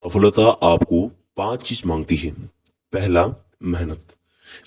सफलता आपको 5 चीज मांगती है। पहला, मेहनत।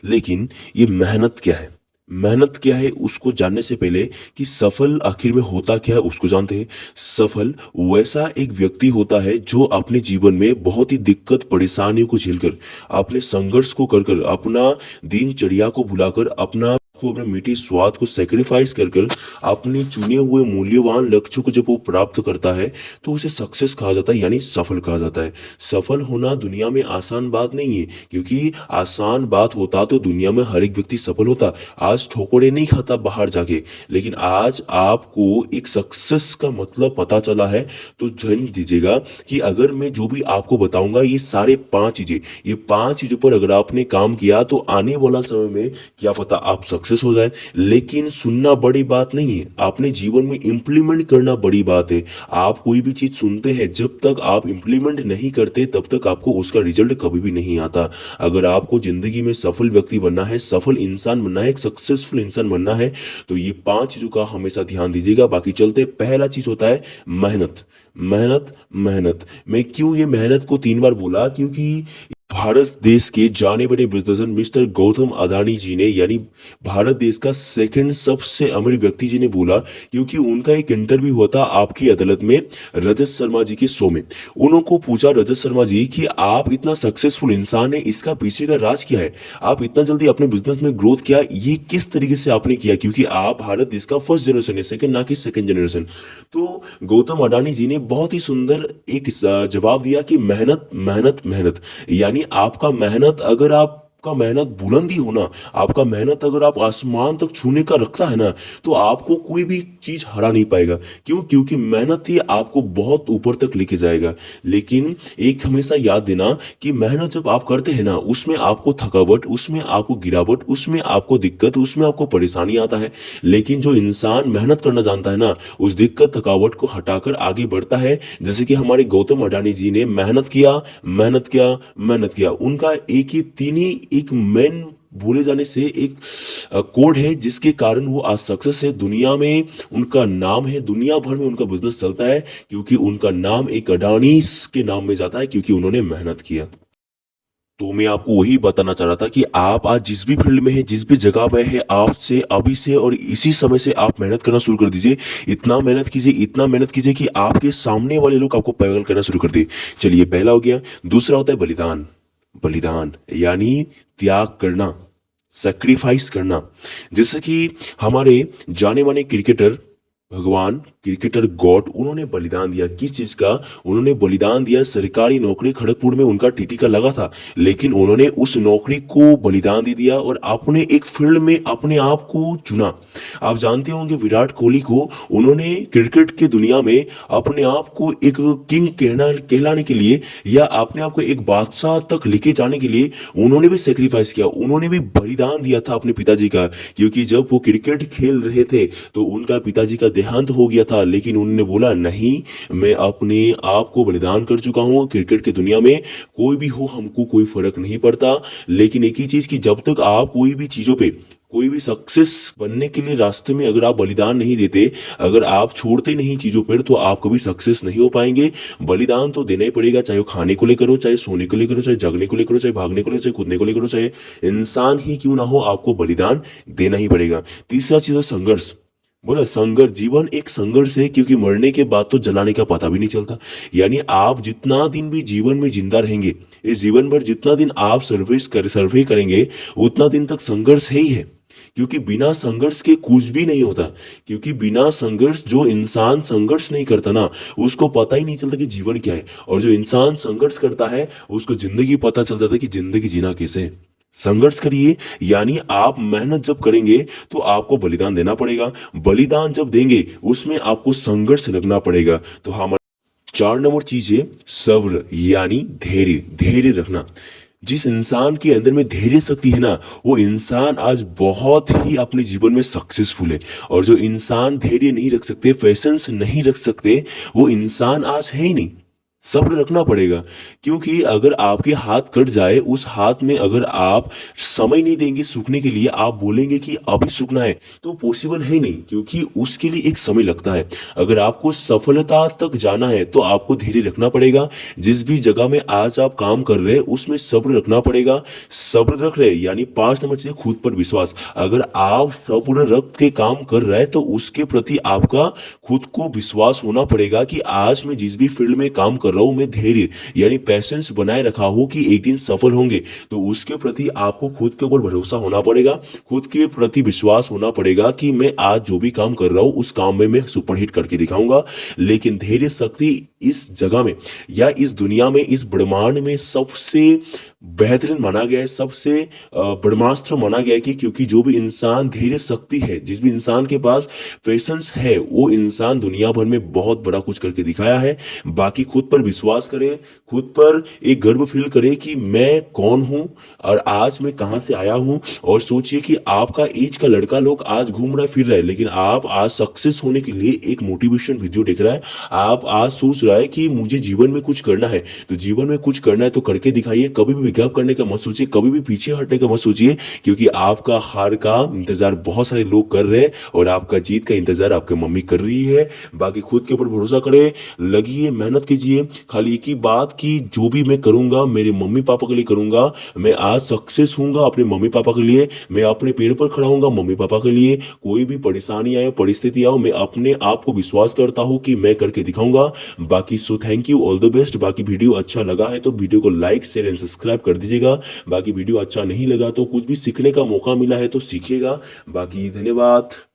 लेकिन ये मेहनत क्या है? मेहनत क्या है उसको जानने से पहले कि सफल आखिर में होता क्या है उसको जानते हैं। सफल वैसा एक व्यक्ति होता है जो अपने जीवन में बहुत ही दिक्कत परेशानियों को झेलकर, अपने संघर्ष को कर कर, अपना दिनचर्या को भुलाकर, अपने मीठी स्वाद को सेक्रीफाइस कर कर अपने चुने हुए मूल्यवान लक्ष्यों को जब वो प्राप्त करता है तो उसे सक्सेस कहा जाता है, यानी सफल कहा जाता है। सफल होना दुनिया में आसान बात नहीं है, क्योंकि आसान बात होता तो दुनिया में हर एक व्यक्ति सफल होता। आज ठोकरे नहीं खाता बाहर जाके, लेकिन आज आपको एक सक्सेस का मतलब पता चला है। तो ध्यान दीजिएगा कि अगर मैं जो भी आपको बताऊंगा ये सारे 5 चीजें, ये 5 चीजों पर अगर आपने काम किया तो आने वाला समय में क्या पता आप सक्सेस हो जाए। लेकिन सुनना बड़ी बात नहीं है, आपने जीवन में इंप्लीमेंट करना बड़ी बात है। आप कोई भी चीज सुनते हैं, जब तक आप इंप्लीमेंट नहीं करते तब तक आपको उसका रिजल्ट कभी भी नहीं आता। अगर आपको जिंदगी में सफल व्यक्ति बनना है, सफल इंसान बनना है, एक सक्सेसफुल इंसान बनना है, तो ये 5 चीजों का हमेशा ध्यान दीजिएगा। बाकी चलते, पहला चीज होता है मेहनत। मेहनत मेहनत। मैं क्यों ये मेहनत को 3 बार बोला? क्योंकि भारत देश के जाने माने बिजनेसमैन मिस्टर गौतम अदानी जी ने, यानी भारत देश का सेकंड सबसे अमीर व्यक्ति जी ने बोला, क्योंकि उनका एक इंटरव्यू हुआ था आपकी अदालत में रजत शर्मा जी के शो में। उनको पूछा रजत शर्मा जी कि आप इतना सक्सेसफुल इंसान है, इसका पीछे का राज क्या है? आप इतना जल्दी अपने बिजनेस में ग्रोथ किया, ये किस तरीके से आपने किया? क्योंकि आप भारत देश का फर्स्ट जनरेशन है, सेकंड ना कि सेकंड जनरेशन। तो गौतम अडानी जी ने बहुत ही सुंदर एक जवाब दिया कि मेहनत मेहनत मेहनत। यानी आपका मेहनत, अगर आपका मेहनत बुलंदी होना, आपका मेहनत अगर आप आसमान तक छूने का रखता है ना, तो आपको कोई भी चीज हरा नहीं पाएगा। क्यों? क्योंकि मेहनत ही आपको बहुत ऊपर तक लेके जाएगा। लेकिन एक हमेशा याद देना कि मेहनत जब आप करते हैं ना, उसमें आपको थकावट, उसमें आपको गिरावट, उसमें आपको दिक्कत, उसमें आपको परेशानी आता है। लेकिन जो इंसान मेहनत करना जानता है ना, उस दिक्कत थकावट को हटाकर आगे बढ़ता है। जैसे कि हमारे गौतम अडानी जी ने मेहनत किया, मेहनत किया, मेहनत किया। उनका एक ही, तीन ही एक मेन बोले जाने से एक कोड है जिसके कारण वो आज सक्सेस है। दुनिया में उनका नाम है, दुनिया भर में उनका बिजनेस चलता है, क्योंकि उनका नाम एक अडानीस के नाम में जाता है, क्योंकि उन्होंने मेहनत किया। तो मैं आपको वही बताना चाह रहा था कि आप आज जिस भी फील्ड में है, जिस भी जगह पे है, आप से अभी से और इसी समय से आप मेहनत करना शुरू कर दीजिए। इतना मेहनत कीजिए, इतना मेहनत कीजिए कि आपके सामने वाले लोग आपको पागल करना शुरू कर दे। चलिए, पहला हो गया। दूसरा होता है बलिदान। बलिदान यानी त्याग करना, सेक्रीफाइस करना। जैसे कि हमारे जाने माने क्रिकेटर, भगवान, क्रिकेटर गॉड, उन्होंने बलिदान दिया। किस चीज का? उन्होंने बलिदान दिया सरकारी नौकरी, खड़गपुर में उनका टीटी का लगा था, लेकिन उन्होंने उस नौकरी को बलिदान दे दिया और अपने एक फील्ड में अपने आप को चुना। आप जानते होंगे विराट कोहली को, उन्होंने क्रिकेट की दुनिया में अपने आप को एक किंग कहलाने के लिए, या अपने आप को एक बादशाह तक लेके जाने के लिए उन्होंने भी सेक्रीफाइस किया, उन्होंने भी बलिदान दिया था अपने पिताजी का। क्योंकि जब वो क्रिकेट खेल रहे थे तो उनका पिताजी का देहांत हो गया था, लेकिन उन्होंने बोला नहीं, मैं अपने आप को बलिदान कर चुका हूं। क्रिकेट की दुनिया में कोई भी हो, हमको कोई फर्क नहीं पड़ता। लेकिन एक ही चीज कि जब तक आप कोई भी चीजों पे, कोई भी सक्सेस बनने के लिए रास्ते में अगर आप बलिदान नहीं देते, अगर आप छोड़ते नहीं चीजों पर, तो आप कभी सक्सेस नहीं हो पाएंगे। बलिदान तो देना ही पड़ेगा, चाहे वो खाने को लेकर हो, चाहे सोने को लेकर हो, चाहे जगने को लेकर हो, चाहे भागने को लेकर, चाहे कूदने को लेकर हो, चाहे इंसान ही क्यों ना हो, आपको बलिदान देना ही पड़ेगा। तीसरा चीज है संघर्ष। बोला संघर्ष, जीवन एक संघर्ष है, क्योंकि मरने के बाद तो जलाने का पता भी नहीं चलता। यानी आप जितना दिन भी जीवन में जिंदा रहेंगे, इस जीवन भर जितना दिन आप सर्वे करेंगे, उतना दिन तक संघर्ष है ही है। क्योंकि बिना संघर्ष के कुछ भी नहीं होता। क्योंकि बिना संघर्ष, जो इंसान संघर्ष नहीं करता ना, उसको पता ही नहीं चलता कि जीवन क्या है। और जो इंसान संघर्ष करता है, उसको जिंदगी पता चल जाता है कि जिंदगी जीना कैसे है। संघर्ष करिए, यानी आप मेहनत जब करेंगे तो आपको बलिदान देना पड़ेगा। बलिदान जब देंगे उसमें आपको संघर्ष लगना पड़ेगा। तो हमारा 4 नंबर चीज है सब्र, यानी धैर्य। धैर्य रखना। जिस इंसान के अंदर में धैर्य शक्ति है ना, वो इंसान आज बहुत ही अपने जीवन में सक्सेसफुल है। और जो इंसान धैर्य नहीं रख सकते, पेशेंस नहीं रख सकते, वो इंसान आज है ही नहीं। सब्र रखना पड़ेगा, क्योंकि अगर आपके हाथ कट जाए, उस हाथ में अगर आप समय नहीं देंगे सूखने के लिए, आप बोलेंगे कि अभी सूखना है, तो पॉसिबल है नहीं, क्योंकि उसके लिए एक समय लगता है। अगर आपको सफलता तक जाना है तो आपको धैर्य रखना पड़ेगा। जिस भी जगह में आज आप काम कर रहे हैं उसमें सब्र रखना पड़ेगा। सब्र रख रहे यानी 5 नंबर चीज खुद पर विश्वास। अगर आप सब्र रख के काम कर रहे हैं तो उसके प्रति आपका खुद को विश्वास होना पड़ेगा कि आज मैं जिस भी फील्ड में काम कर रहा हूं, मैं धैर्य यानी पैशंस बनाए रखा हूं कि एक दिन सफल होंगे। तो उसके प्रति आपको खुद के ऊपर भरोसा होना पड़ेगा, खुद के प्रति विश्वास होना पड़ेगा कि मैं आज जो भी काम कर रहा हूं उस काम में मैं सुपरहिट करके दिखाऊंगा। लेकिन धैर्य शक्ति इस जगह में या इस दुनिया में, इस ब्रह्मांड में सबसे बेहतरीन माना गया है, सबसे ब्रह्मास्त्र माना गया है कि क्योंकि जो भी इंसान धैर्य शक्ति है, जिस भी इंसान के पास पेशेंस है, वो इंसान दुनिया भर में बहुत बड़ा कुछ करके दिखाया है। बाकी खुद पर विश्वास करे, खुद पर एक गर्व फील करे कि मैं कौन हूं और आज मैं कहां से आया हूं। और सोचिए कि आपका एज का लड़का लोग आज घूम रहा है, फिर रहा है, लेकिन आप आज सक्सेस होने के लिए एक मोटिवेशन वीडियो देख रहा है। आप आज सोच रहा है कि मुझे जीवन में कुछ करना है, तो जीवन में कुछ करना है तो करके दिखाइए। कभी भी गिव करने का मत सोचिए, कभी भी पीछे हटने का मत सोचिए, क्योंकि आपका हार का इंतजार बहुत सारे लोग कर रहे हैं और आपका जीत का इंतजार आपकी मम्मी कर रही है। बाकी खुद के ऊपर भरोसा करें, लगिए, मेहनत कीजिए। खाली एक ही बात कि जो भी मैं करूंगा मेरे मम्मी पापा के लिए करूंगा। मैं आज सक्सेस हूंगा अपने मम्मी पापा के लिए, मैं अपने पैर पर खड़ा हूंगा मम्मी पापा के लिए। कोई भी परेशानी आए, परिस्थिति आओ, मैं अपने आप को विश्वास करता हूं कि मैं करके दिखाऊंगा। बाकी so thank you, all the best. बाकी वीडियो अच्छा लगा है तो वीडियो को लाइक शेयर एंड सब्सक्राइब कर दीजिएगा। बाकी वीडियो अच्छा नहीं लगा तो कुछ भी सीखने का मौका मिला है तो सीखिएगा। बाकी धन्यवाद।